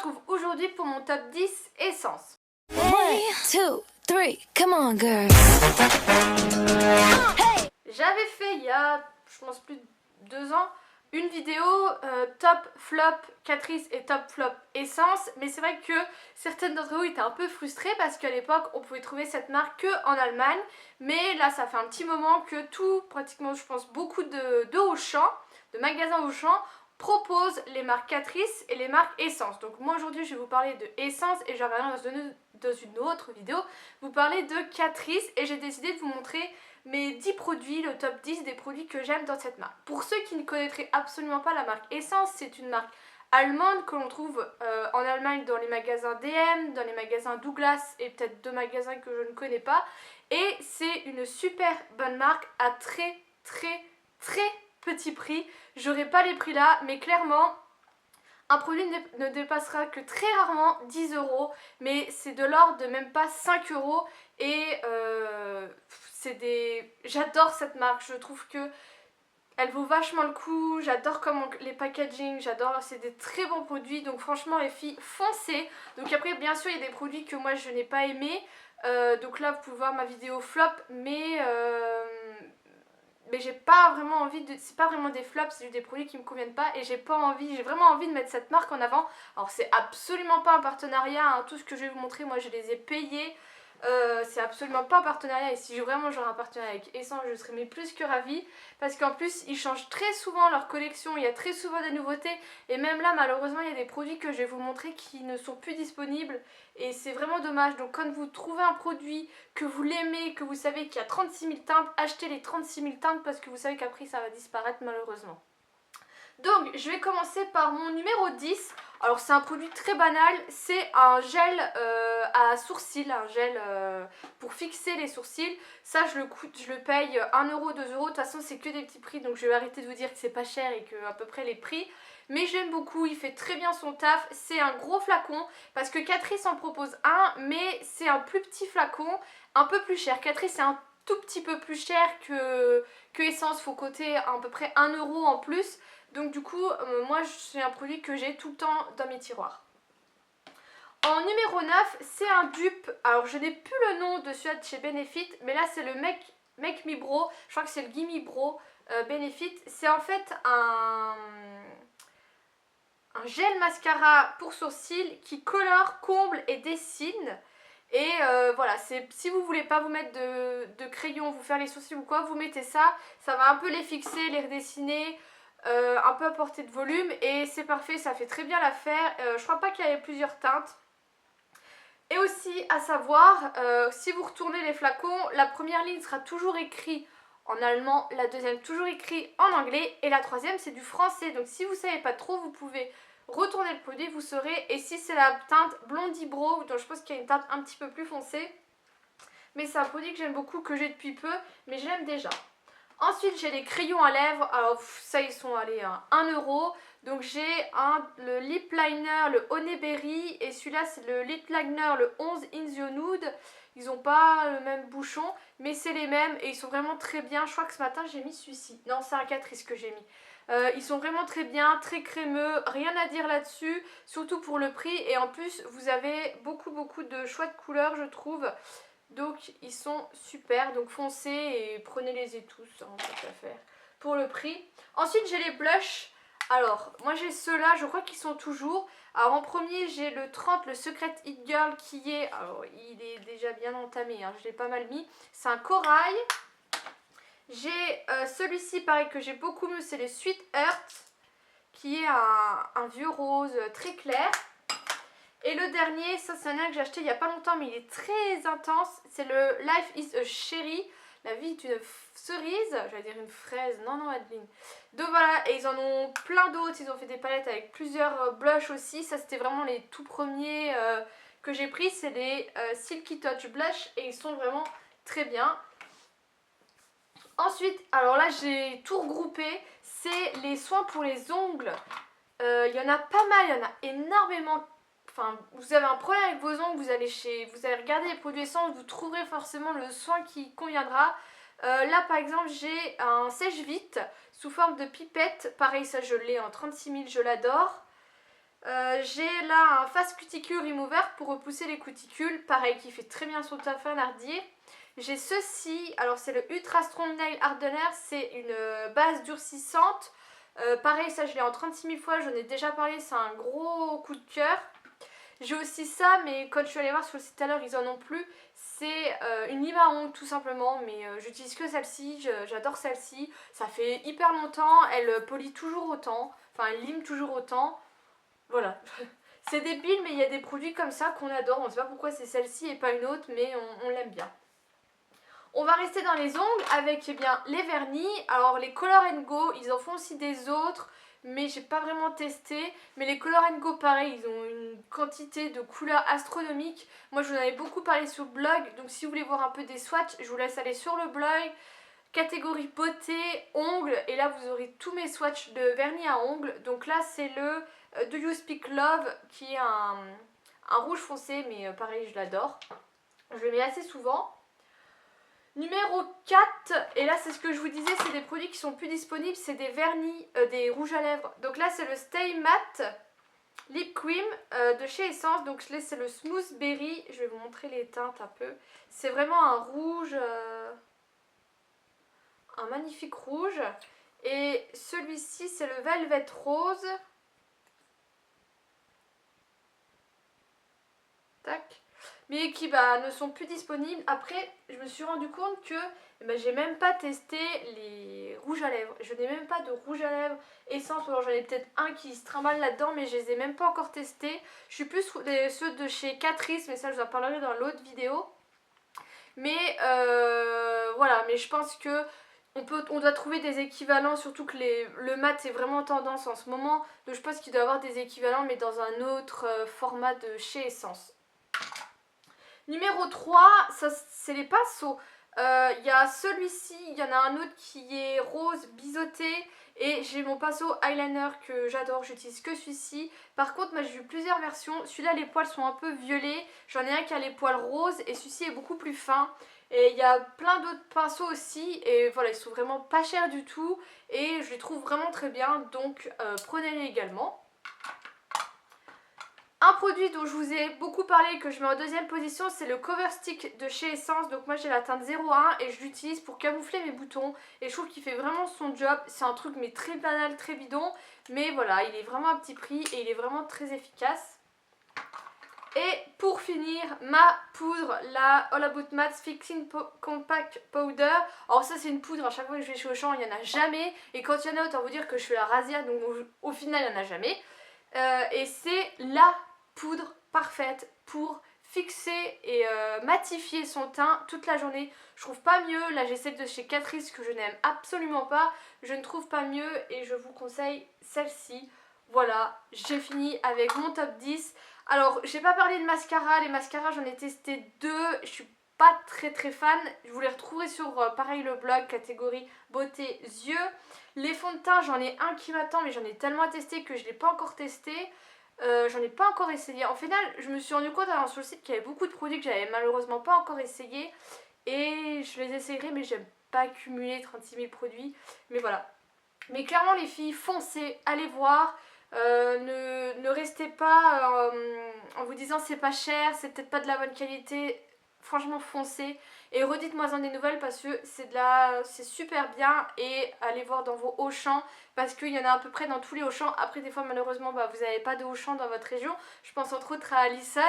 retrouve aujourd'hui pour mon top 10 essence. 1, 2, 3, come on girl. J'avais fait il y a, je pense plus de 2 ans, une vidéo top flop Catrice et top flop essence, mais c'est vrai que certaines d'entre vous étaient un peu frustrées parce qu'à l'époque on pouvait trouver cette marque que en Allemagne, mais là ça fait un petit moment que pratiquement je pense beaucoup de Auchan, de magasins Auchan proposent les marques Catrice et les marques essence. Donc moi aujourd'hui je vais vous parler de essence et je reviendrai dans une autre vidéo vous parler de Catrice, et j'ai décidé de vous montrer mes 10 produits, le top 10 des produits que j'aime dans cette marque. Pour ceux qui ne connaîtraient absolument pas la marque Essence, c'est une marque allemande que l'on trouve en Allemagne dans les magasins DM, dans les magasins Douglas et peut-être 2 magasins que je ne connais pas. Et c'est une super bonne marque à très petit prix. J'aurai pas les prix là, mais clairement un produit ne dépassera que très rarement 10 €, mais c'est de l'ordre de même pas 5 € et j'adore cette marque, je trouve que elle vaut vachement le coup, j'adore comment les packaging, j'adore, c'est des très bons produits, donc franchement les filles, foncez. Donc après bien sûr il y a des produits que moi je n'ai pas aimés, donc là vous pouvez voir ma vidéo flop, mais j'ai pas vraiment envie de... C'est pas vraiment des flops, c'est juste des produits qui me conviennent pas et j'ai vraiment envie de mettre cette marque en avant. Alors c'est absolument pas un partenariat, hein. Tout ce que je vais vous montrer, moi je les ai payés. C'est absolument pas un partenariat, et si vraiment j'aurais un partenariat avec Essence, je serais mais plus que ravie, parce qu'en plus ils changent très souvent leur collection, il y a très souvent des nouveautés, et même là malheureusement il y a des produits que je vais vous montrer qui ne sont plus disponibles et c'est vraiment dommage. Donc quand vous trouvez un produit, que vous l'aimez, que vous savez qu'il y a 36 000 teintes, achetez les 36 000 teintes parce que vous savez qu'après ça va disparaître malheureusement. Donc je vais commencer par mon numéro 10. Alors c'est un produit très banal, c'est un gel à sourcils, un gel pour fixer les sourcils. Ça je le paye 1 €, 2 €, de toute façon c'est que des petits prix, donc je vais arrêter de vous dire que c'est pas cher et que à peu près les prix. Mais j'aime beaucoup, il fait très bien son taf, c'est un gros flacon, parce que Catrice en propose un, mais c'est un plus petit flacon, un peu plus cher. Catrice c'est un tout petit peu plus cher que Essence, faut coter à peu près 1 € en plus. Donc du coup, moi c'est un produit que j'ai tout le temps dans mes tiroirs. En numéro 9, c'est un dupe. Alors je n'ai plus le nom de celui de chez Benefit, mais là c'est le Make Me Bro. Je crois que c'est le Gimme Bro Benefit. C'est en fait un gel mascara pour sourcils qui colore, comble et dessine. Et voilà, si vous voulez pas vous mettre de crayon, vous faire les sourcils ou quoi, vous mettez ça. Ça va un peu les fixer, les redessiner. Un peu à portée de volume, et c'est parfait, ça fait très bien l'affaire. Je crois pas qu'il y avait plusieurs teintes. Et aussi à savoir, si vous retournez les flacons, la première ligne sera toujours écrite en allemand, la deuxième toujours écrite en anglais, et la troisième c'est du français. Donc si vous savez pas trop, vous pouvez retourner le produit, vous saurez. Et si c'est la teinte Blondie Bro, donc je pense qu'il y a une teinte un petit peu plus foncée, mais c'est un produit que j'aime beaucoup, que j'ai depuis peu, mais je l'aime déjà. Ensuite j'ai les crayons à lèvres, alors ça ils sont allés à 1 €. Donc j'ai le lip liner, le Honey Berry, et celui-là c'est le lip liner, le 11 in the Nude. Ils n'ont pas le même bouchon, mais c'est les mêmes et ils sont vraiment très bien. Je crois que ce matin j'ai mis celui-ci, non c'est un Catrice que j'ai mis. Ils sont vraiment très bien, très crémeux, rien à dire là-dessus, surtout pour le prix. Et en plus vous avez beaucoup de choix de couleurs je trouve. Donc ils sont super, donc foncez et prenez-les tous, hein, tant qu'à faire, pour le prix. Ensuite j'ai les blushs. Alors moi j'ai ceux-là, je crois qu'ils sont toujours. Alors en premier j'ai le 30, le Secret It Girl, qui est, alors il est déjà bien entamé, hein, je l'ai pas mal mis. C'est un corail. J'ai celui-ci pareil que j'ai beaucoup mieux, c'est le Sweet Heart, qui est un vieux rose très clair. Et le dernier, ça c'est un que j'ai acheté il n'y a pas longtemps, mais il est très intense, c'est le Life is a Cherry, la vie est une cerise, j'allais dire une fraise, non Adeline. Donc voilà, et ils en ont plein d'autres, ils ont fait des palettes avec plusieurs blushs aussi. Ça c'était vraiment les tout premiers que j'ai pris, c'est les Silky Touch Blush, et ils sont vraiment très bien. Ensuite, alors là j'ai tout regroupé, c'est les soins pour les ongles. Il y en a pas mal, il y en a énormément. Enfin, vous avez un problème avec vos ongles, vous allez regarder les produits essence, vous trouverez forcément le soin qui conviendra. Là par exemple j'ai un sèche-vite sous forme de pipette, pareil ça je l'ai en 36 000, je l'adore. J'ai là un Fast Cuticle Remover pour repousser les cuticules, pareil qui fait très bien son taf à nardir. J'ai ceci, alors c'est le Ultra Strong Nail Hardener, c'est une base durcissante. Pareil, ça je l'ai en 36 000 fois, j'en ai déjà parlé, c'est un gros coup de cœur. J'ai aussi ça, mais quand je suis allée voir sur le site tout à l'heure, ils en ont plus. C'est une lime à ongles tout simplement, mais j'utilise que celle-ci, j'adore celle-ci. Ça fait hyper longtemps, elle polit toujours autant, enfin elle lime toujours autant. Voilà. C'est débile, mais il y a des produits comme ça qu'on adore. On ne sait pas pourquoi c'est celle-ci et pas une autre, mais on l'aime bien. On va rester dans les ongles avec eh bien, les vernis. Alors les Color & Go, ils en font aussi des autres, mais j'ai pas vraiment testé. Mais les Color & Go, pareil, ils ont une quantité de couleurs astronomiques. Moi, je vous en avais beaucoup parlé sur le blog, donc si vous voulez voir un peu des swatchs, je vous laisse aller sur le blog. Catégorie beauté, ongles, et là vous aurez tous mes swatchs de vernis à ongles. Donc là, c'est le Do You Speak Love, qui est un rouge foncé, mais pareil, je l'adore. Je le mets assez souvent. Numéro 4, et là c'est ce que je vous disais, c'est des produits qui sont plus disponibles, c'est des vernis, des rouges à lèvres. Donc là c'est le Stay Matte Lip Cream de chez Essence, donc là c'est le Smooth Berry, je vais vous montrer les teintes un peu. C'est vraiment un rouge, un magnifique rouge. Et celui-ci c'est le Velvet Rose. Tac. Mais qui ne sont plus disponibles. Après, je me suis rendu compte que j'ai même pas testé les rouges à lèvres. Je n'ai même pas de rouge à lèvres Essence. Alors j'en ai peut-être un qui se trimballe là-dedans, mais je les ai même pas encore testés. Je suis plus ceux de chez Catrice, mais ça je vous en parlerai dans l'autre vidéo. Mais voilà, mais je pense que on doit trouver des équivalents, surtout que le mat est vraiment tendance en ce moment. Donc je pense qu'il doit y avoir des équivalents, mais dans un autre format de chez Essence. Numéro 3, ça c'est les pinceaux. Il y a celui-ci, il y en a un autre qui est rose biseauté. Et j'ai mon pinceau eyeliner que j'adore, j'utilise que celui-ci. Par contre, moi j'ai vu plusieurs versions. Celui-là, les poils sont un peu violets. J'en ai un qui a les poils roses et celui-ci est beaucoup plus fin. Et il y a plein d'autres pinceaux aussi. Et voilà, ils sont vraiment pas chers du tout. Et je les trouve vraiment très bien. Donc prenez-les également. Un produit dont je vous ai beaucoup parlé, que je mets en deuxième position, c'est le Cover Stick de chez Essence. Donc moi j'ai la teinte 01 et je l'utilise pour camoufler mes boutons. Et je trouve qu'il fait vraiment son job. C'est un truc mais très banal, très bidon. Mais voilà, il est vraiment à petit prix et il est vraiment très efficace. Et pour finir, ma poudre, la All About Matte Fixing Compact Powder. Alors ça c'est une poudre, à chaque fois que je vais chez Auchan, il n'y en a jamais. Et quand il y en a, autant vous dire que je fais la razzia, donc au final il n'y en a jamais. Et c'est la poudre parfaite pour fixer et matifier son teint toute la journée. Je trouve pas mieux. Là j'ai celle de chez Catrice que je n'aime absolument pas. Je ne trouve pas mieux et je vous conseille celle-ci. Voilà, j'ai fini avec mon top 10. Alors j'ai pas parlé de mascara. Les mascaras j'en ai testé 2. Je suis pas très fan. Je vous les retrouverai sur pareil le blog catégorie beauté yeux. Les fonds de teint j'en ai un qui m'attend, mais j'en ai tellement testé que je l'ai pas encore testé. J'en ai pas encore essayé. En final, je me suis rendu compte en allant sur le site qu'il y avait beaucoup de produits que j'avais malheureusement pas encore essayé. Et je les essayerai, mais j'aime pas cumuler 36 000 produits. Mais voilà. Mais clairement les filles, foncez, allez voir. Ne restez pas en vous disant c'est pas cher, c'est peut-être pas de la bonne qualité. Franchement foncez et redites-moi en des nouvelles parce que c'est super bien. Et allez voir dans vos Auchan parce qu'il y en a à peu près dans tous les Auchan. Après des fois malheureusement vous n'avez pas de Auchan dans votre région. Je pense entre autres à Alison.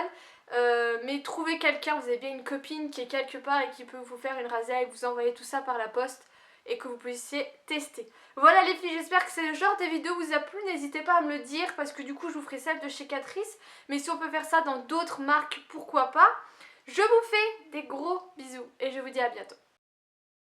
Mais trouvez quelqu'un, vous avez bien une copine qui est quelque part et qui peut vous faire une razzia et vous envoyer tout ça par la poste et que vous puissiez tester. Voilà les filles, j'espère que ce genre de vidéo vous a plu. N'hésitez pas à me le dire parce que du coup je vous ferai celle de chez Catrice. Mais si on peut faire ça dans d'autres marques, pourquoi pas. Je vous fais des gros bisous et je vous dis à bientôt.